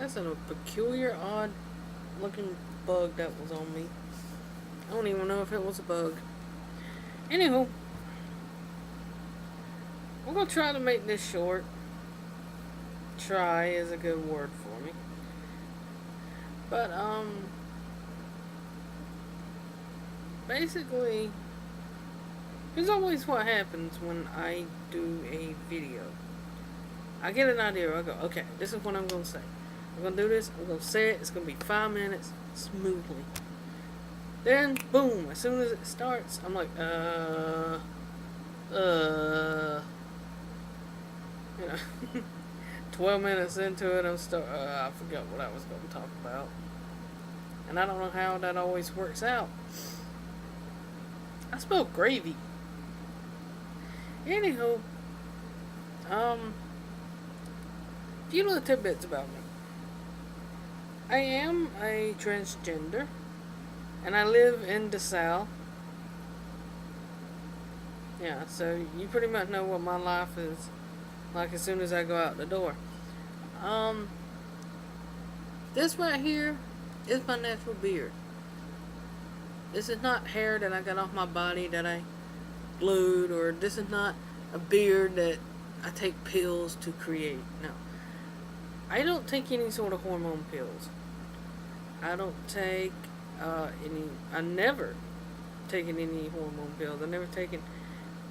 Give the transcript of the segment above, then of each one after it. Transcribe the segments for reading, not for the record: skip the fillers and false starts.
That's a peculiar, odd looking bug that was on me. I don't even know if it was a bug. Anywho, we're gonna try to make this short. Try is a good word for me. But basically, here's always what happens when I do a video. I get an idea. I go, okay, this is what I'm gonna say. I'm gonna do this. I'm gonna say it. It's gonna be 5 minutes smoothly. Then, boom! As soon as it starts, I'm like, you know, 12 minutes into it, I forgot what I was gonna talk about, and I don't know how that always works out. I spelled gravy. Anywho, few little tidbits about me. I am a transgender, and I live in DeSalle. Yeah, so you pretty much know what my life is like as soon as I go out the door. Um, this right here is my natural beard. This is not hair that I got off my body that I glued, or this is not a beard that I take pills to create. No. I don't take any sort of hormone pills. I don't take I never taken any hormone pills. I never taken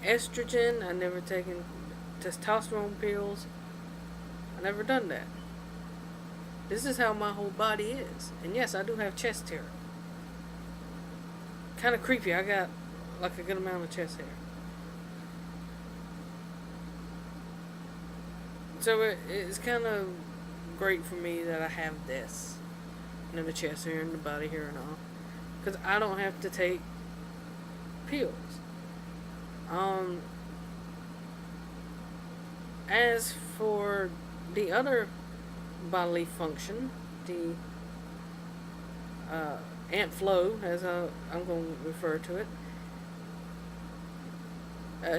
estrogen. I never taken testosterone pills. I never done that. This is how my whole body is. And yes, I do have chest hair. Kind of creepy. I got like a good amount of chest hair. So it's kind of great for me that I have this. You know, the chest hair and the body hair and all. Because I don't have to take pills. As for the other bodily function, the Aunt Flo, as I'm going to refer to it,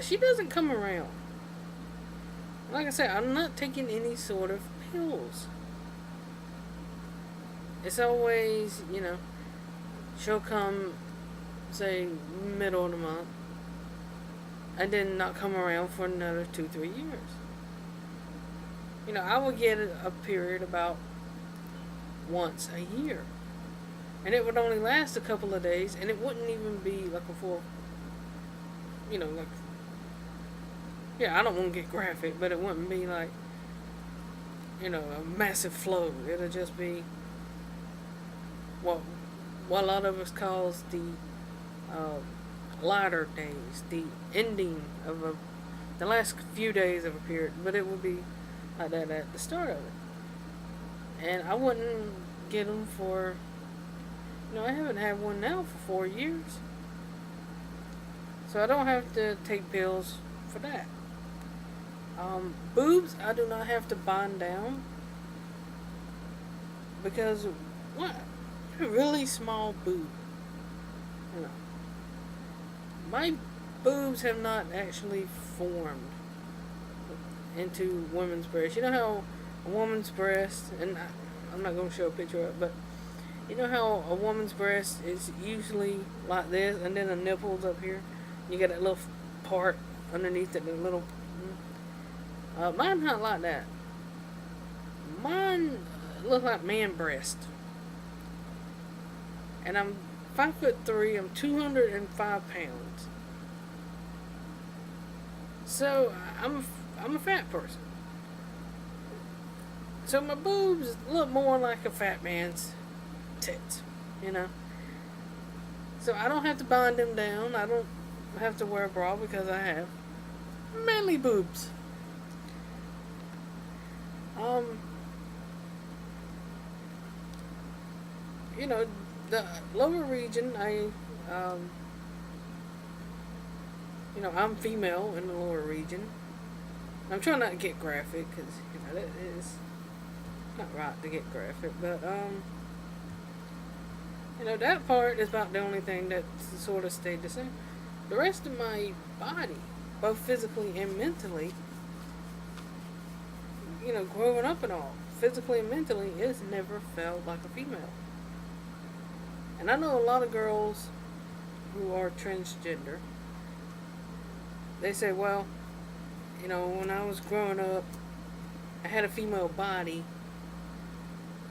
she doesn't come around. Like I said, I'm not taking any sort of pills. It's always, she'll come, say, middle of the month, and then not come around for another 2-3 years. I would get a period about once a year. And it would only last a couple of days, and it wouldn't even be like a full, like, yeah, I don't want to get graphic, but it wouldn't be like, a massive flow. It'll just be what a lot of us calls the lighter days, the ending of the last few days of a period, but it would be like that at the start of it. And I wouldn't get them for, I haven't had one now for 4 years. So I don't have to take pills for that. Boobs, I do not have to bind down. Because, what? A really small boob. My boobs have not actually formed into women's breasts. You know how a woman's breast, and I'm not going to show a picture of it, but you know how a woman's breast is usually like this, and then the nipples up here, you get that little part underneath it, the little. Mine's not like that. Mine look like man breast, and I'm 5'3". I'm 205 pounds. So I'm a fat person. So my boobs look more like a fat man's tits, So I don't have to bind them down. I don't have to wear a bra because I have manly boobs. The lower region, I'm female in the lower region. I'm trying not to get graphic because, that is not right to get graphic, but, that part is about the only thing that sort of stayed the same. The rest of my body, both physically and mentally, growing up and all, physically and mentally, it's never felt like a female. And I know a lot of girls who are transgender. They say, well, when I was growing up, I had a female body.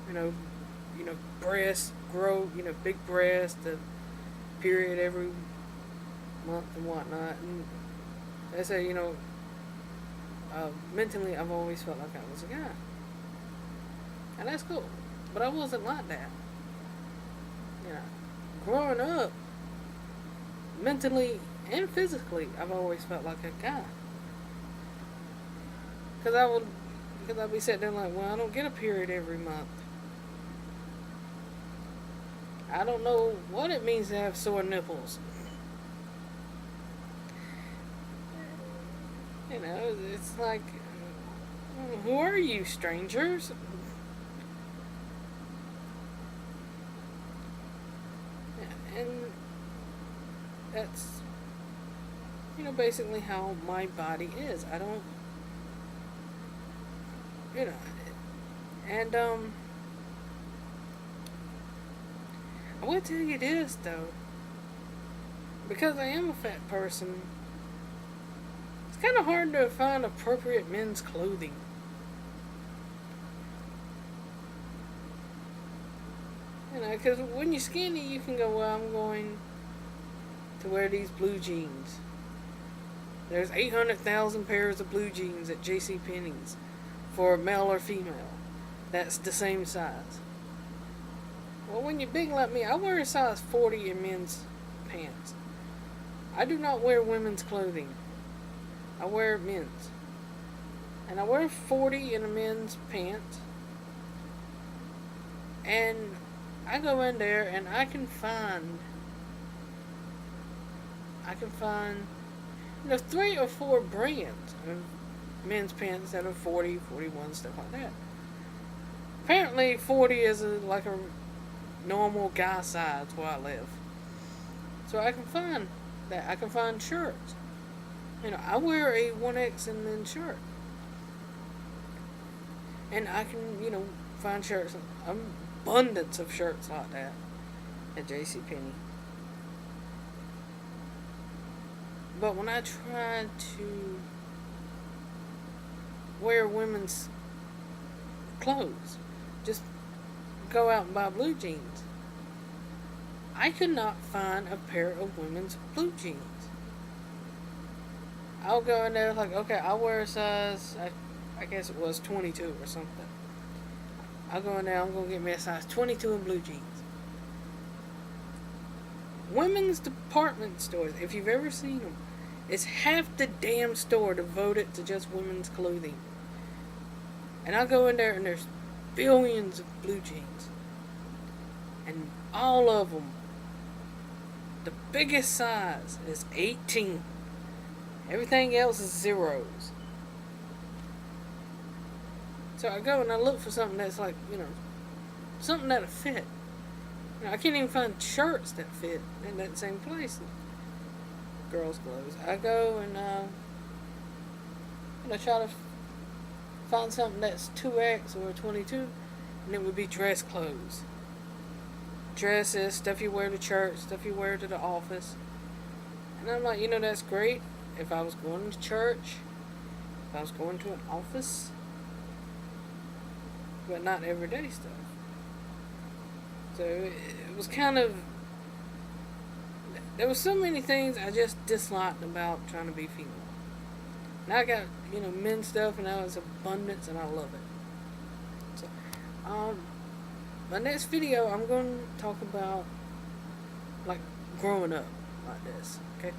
You know, breasts grow. Big breasts, the period every month and whatnot. And they say, mentally, I've always felt like I was a guy, and that's cool. But I wasn't like that. Growing up, mentally and physically, I've always felt like a guy. Because I'd be sitting there like, well, I don't get a period every month. I don't know what it means to have sore nipples. It's like, who are you, strangers? And that's, basically how my body is. I don't, and, I will tell you this, though. Because I am a fat person, it's kind of hard to find appropriate men's clothing. Because when you're skinny, you can go, well, I'm going to wear these blue jeans. There's 800,000 pairs of blue jeans at JCPenney's for male or female. That's the same size. Well, when you're big like me, I wear a size 40 in men's pants. I do not wear women's clothing. I wear men's. And I wear 40 in a men's pants. And I go in there and I can find 3 or 4 brands of men's pants that are 40, 41, stuff like that. Apparently 40 is like a normal guy size where I live. So I can find that. I can find shirts. I wear a 1X in men's shirt. And I can, find shirts. Abundance of shirts like that at JCPenney. But when I try to wear women's clothes, just go out and buy blue jeans, I could not find a pair of women's blue jeans. I'll go in there like, okay, I'll wear a size, I guess it was 22 or something. I'll go in there, I'm going to get me a size 22 in blue jeans. Women's department stores, if you've ever seen them, it's half the damn store devoted to just women's clothing. And I'll go in there and there's billions of blue jeans. And all of them, the biggest size is 18. Everything else is zeros. So I go and I look for something that's like, something that'll fit. I can't even find shirts that fit in that same place. Girls' clothes. I go and try to find something that's 2X or 22, and it would be dress clothes. Dresses, stuff you wear to church, stuff you wear to the office. And I'm like, that's great if I was going to church, if I was going to an office, but not everyday stuff. So it was kind of, there were so many things I just disliked about trying to be female. Now I got, men's stuff, and now it's abundance, and I love it. So, my next video, I'm going to talk about, like, growing up like this, okay?